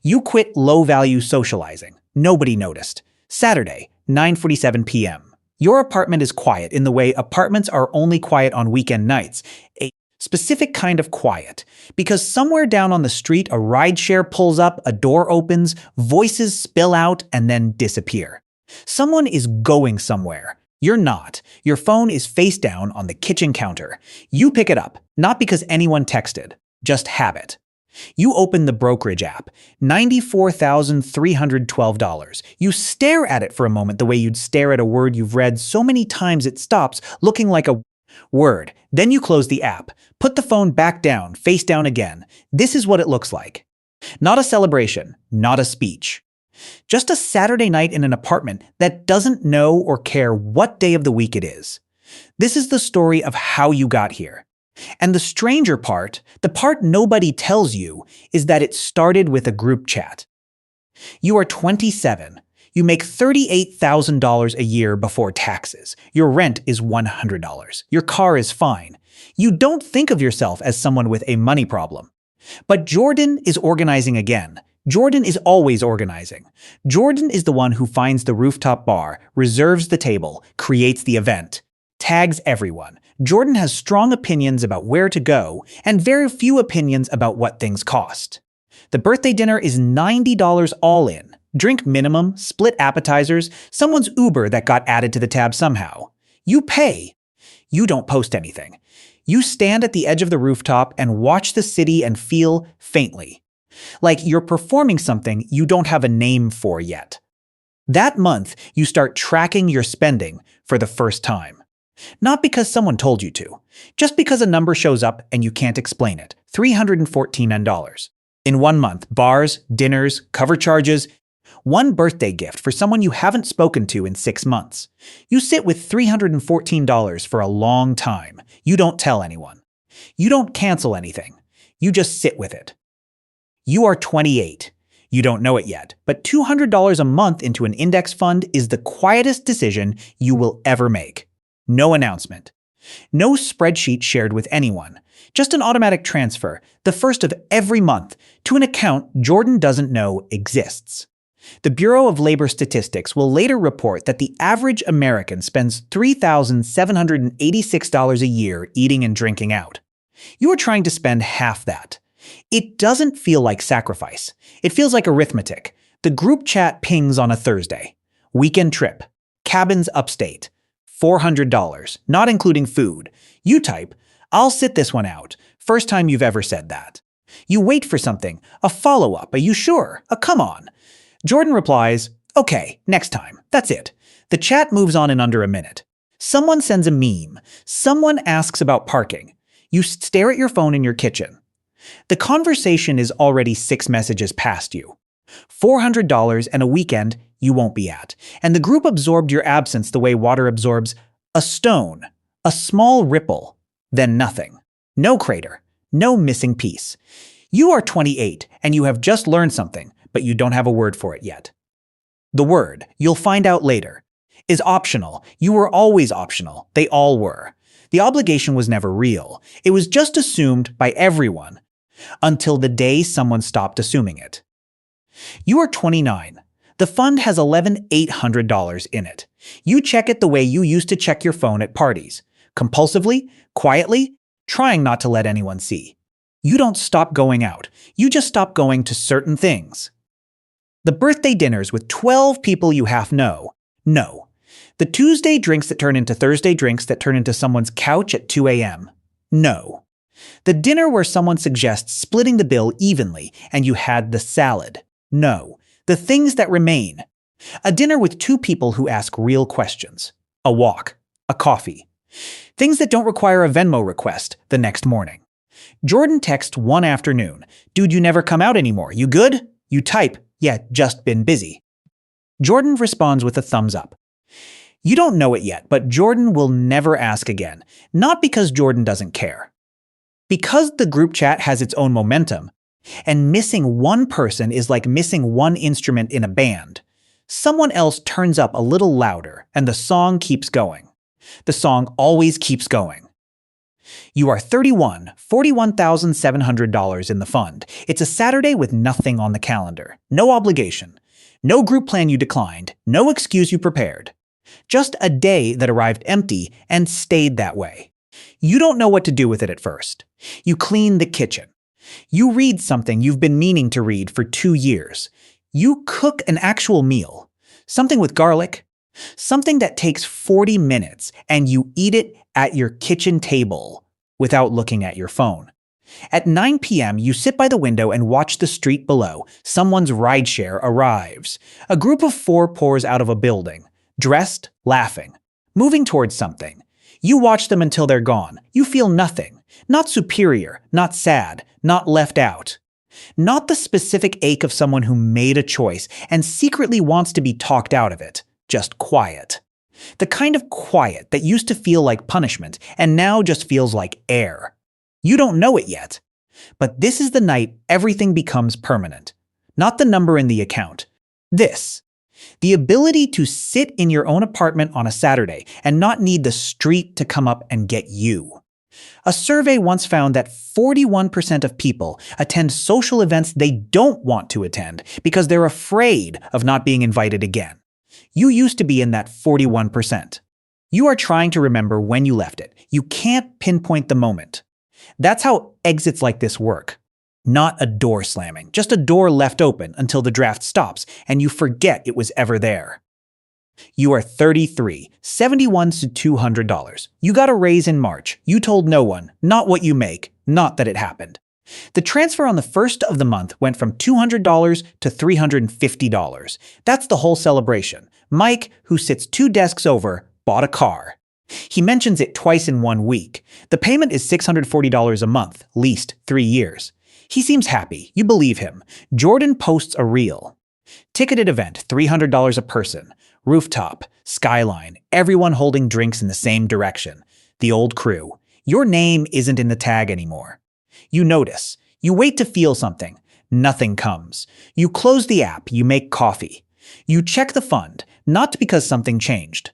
You quit low-value socializing. Nobody noticed. Saturday, 9:47 p.m. Your apartment is quiet in the way apartments are only quiet on weekend nights. A specific kind of quiet. Because somewhere down on the street, a rideshare pulls up, a door opens, voices spill out, and then disappear. Someone is going somewhere. You're not. Your phone is face down on the kitchen counter. You pick it up, not because anyone texted, just habit. You open the brokerage app, $94,312. You stare at it for a moment the way you'd stare at a word you've read so many times it stops looking like a word. Then you close the app, put the phone back down, face down again. This is what it looks like. Not a celebration, not a speech. Just a Saturday night in an apartment that doesn't know or care what day of the week it is. This is the story of how you got here. And the stranger part, the part nobody tells you, is that it started with a group chat. You are 27. You make $38,000 a year before taxes. Your rent is $100. Your car is fine. You don't think of yourself as someone with a money problem. But Jordan is organizing again. Jordan is always organizing. Jordan is the one who finds the rooftop bar, reserves the table, creates the event, tags everyone. Jordan has strong opinions about where to go and very few opinions about what things cost. The birthday dinner is $90 all in. Drink minimum, split appetizers, someone's Uber that got added to the tab somehow. You pay. You don't post anything. You stand at the edge of the rooftop and watch the city and feel faintly like you're performing something you don't have a name for yet. That month, you start tracking your spending for the first time. Not because someone told you to, just because a number shows up and you can't explain it. $314. In 1 month, bars, dinners, cover charges, one birthday gift for someone you haven't spoken to in 6 months. You sit with $314 for a long time. You don't tell anyone. You don't cancel anything. You just sit with it. You are 28. You don't know it yet, but $200 a month into an index fund is the quietest decision you will ever make. No announcement. No spreadsheet shared with anyone. Just an automatic transfer, the first of every month, to an account Jordan doesn't know exists. The Bureau of Labor Statistics will later report that the average American spends $3,786 a year eating and drinking out. You are trying to spend half that. It doesn't feel like sacrifice. It feels like arithmetic. The group chat pings on a Thursday. Weekend trip. Cabins upstate. $400, not including food. You type, "I'll sit this one out." First time you've ever said that. You wait for something. A follow-up. Are you sure? A come on. Jordan replies, "Okay, next time." That's it. The chat moves on in under a minute. Someone sends a meme. Someone asks about parking. You stare at your phone in your kitchen. The conversation is already 6 messages past you. $400 and a weekend you won't be at. And the group absorbed your absence the way water absorbs a stone, a small ripple, then nothing. No crater, no missing piece. You are 28 and you have just learned something, but you don't have a word for it yet. The word, you'll find out later, is optional. You were always optional. They all were. The obligation was never real. It was just assumed by everyone until the day someone stopped assuming it. You are 29. The fund has $11,800 in it. You check it the way you used to check your phone at parties. Compulsively, quietly, trying not to let anyone see. You don't stop going out. You just stop going to certain things. The birthday dinners with 12 people you half know. No. The Tuesday drinks that turn into Thursday drinks that turn into someone's couch at 2 a.m. No. The dinner where someone suggests splitting the bill evenly and you had the salad. No. The things that remain. A dinner with 2 people who ask real questions. A walk. A coffee. Things that don't require a Venmo request the next morning. Jordan texts one afternoon. "Dude, you never come out anymore. You good?" You type, "Yeah, just been busy." Jordan responds with a thumbs up. You don't know it yet, but Jordan will never ask again. Not because Jordan doesn't care. Because the group chat has its own momentum, and missing one person is like missing one instrument in a band. Someone else turns up a little louder, and the song keeps going. The song always keeps going. You are 31, $41,700 in the fund. It's a Saturday with nothing on the calendar. No obligation. No group plan you declined. No excuse you prepared. Just a day that arrived empty and stayed that way. You don't know what to do with it at first. You clean the kitchen. You read something you've been meaning to read for 2 years. You cook an actual meal. Something with garlic. Something that takes 40 minutes, and you eat it at your kitchen table without looking at your phone. At 9 p.m., you sit by the window and watch the street below. Someone's rideshare arrives. A group of 4 pours out of a building, dressed, laughing, moving towards something. You watch them until they're gone. You feel nothing. Not superior, not sad, not left out. Not the specific ache of someone who made a choice and secretly wants to be talked out of it. Just quiet. The kind of quiet that used to feel like punishment and now just feels like air. You don't know it yet. But this is the night everything becomes permanent. Not the number in the account. This. The ability to sit in your own apartment on a Saturday and not need the street to come up and get you. A survey once found that 41% of people attend social events they don't want to attend because they're afraid of not being invited again. You used to be in that 41%. You are trying to remember when you left it. You can't pinpoint the moment. That's how exits like this work. Not a door slamming, just a door left open until the draft stops and you forget it was ever there. You are 33, $71 to $200. You got a raise in March. You told no one, not what you make, not that it happened. The transfer on the first of the month went from $200 to $350. That's the whole celebration. Mike, who sits 2 desks over, bought a car. He mentions it twice in 1 week. The payment is $640 a month, leased 3 years. He seems happy. You believe him. Jordan posts a reel. Ticketed event, $300 a person. Rooftop, skyline, everyone holding drinks in the same direction. The old crew. Your name isn't in the tag anymore. You notice. You wait to feel something. Nothing comes. You close the app. You make coffee. You check the fund, not because something changed,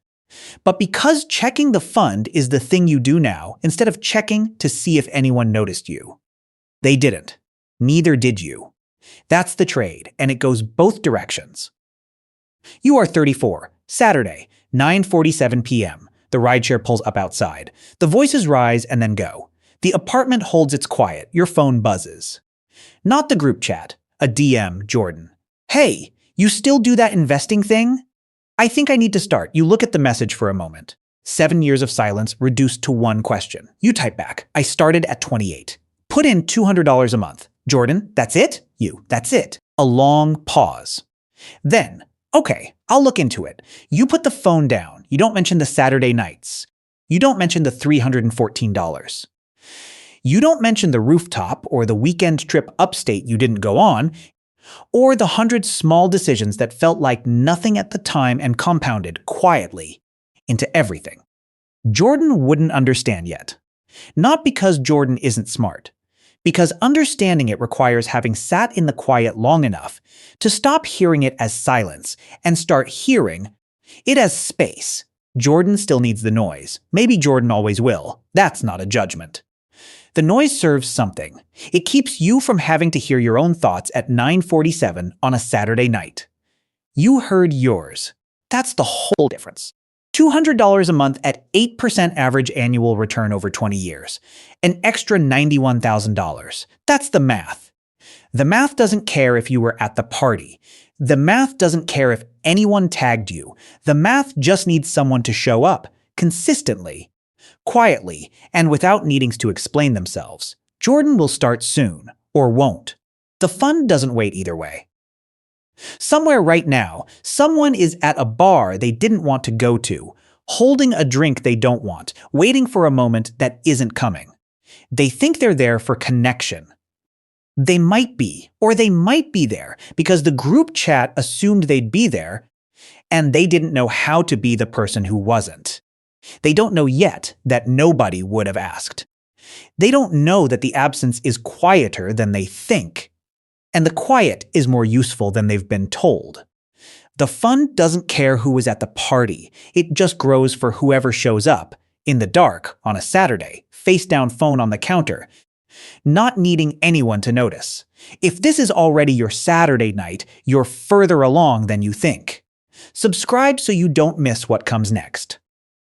but because checking the fund is the thing you do now instead of checking to see if anyone noticed you. They didn't. Neither did you. That's the trade, and it goes both directions. You are 34. Saturday, 9:47 p.m. The rideshare pulls up outside. The voices rise and then go. The apartment holds its quiet. Your phone buzzes. Not the group chat. A DM, Jordan. Hey, you still do that investing thing? I think I need to start. You look at the message for a moment. 7 years of silence reduced to 1 question. You type back. I started at 28. Put in $200 a month. Jordan, that's it? You, that's it. A long pause. Then, okay, I'll look into it. You put the phone down. You don't mention the Saturday nights. You don't mention the $314. You don't mention the rooftop or the weekend trip upstate you didn't go on, or the 100 small decisions that felt like nothing at the time and compounded quietly into everything. Jordan wouldn't understand yet. Not because Jordan isn't smart, because understanding it requires having sat in the quiet long enough to stop hearing it as silence and start hearing it as space. Jordan still needs the noise. Maybe Jordan always will. That's not a judgment. The noise serves something. It keeps you from having to hear your own thoughts at 9:47 on a Saturday night. You heard yours. That's the whole difference. $200 a month at 8% average annual return over 20 years. An extra $91,000. That's the math. The math doesn't care if you were at the party. The math doesn't care if anyone tagged you. The math just needs someone to show up, consistently, quietly, and without needing to explain themselves. Jordan will start soon, or won't. The fund doesn't wait either way. Somewhere right now, someone is at a bar they didn't want to go to, holding a drink they don't want, waiting for a moment that isn't coming. They think they're there for connection. They might be, or they might be there because the group chat assumed they'd be there, and they didn't know how to be the person who wasn't. They don't know yet that nobody would have asked. They don't know that the absence is quieter than they think, and the quiet is more useful than they've been told. The fund doesn't care who is at the party. It just grows for whoever shows up. In the dark, on a Saturday, face down phone on the counter, not needing anyone to notice. If this is already your Saturday night, you're further along than you think. Subscribe so you don't miss what comes next.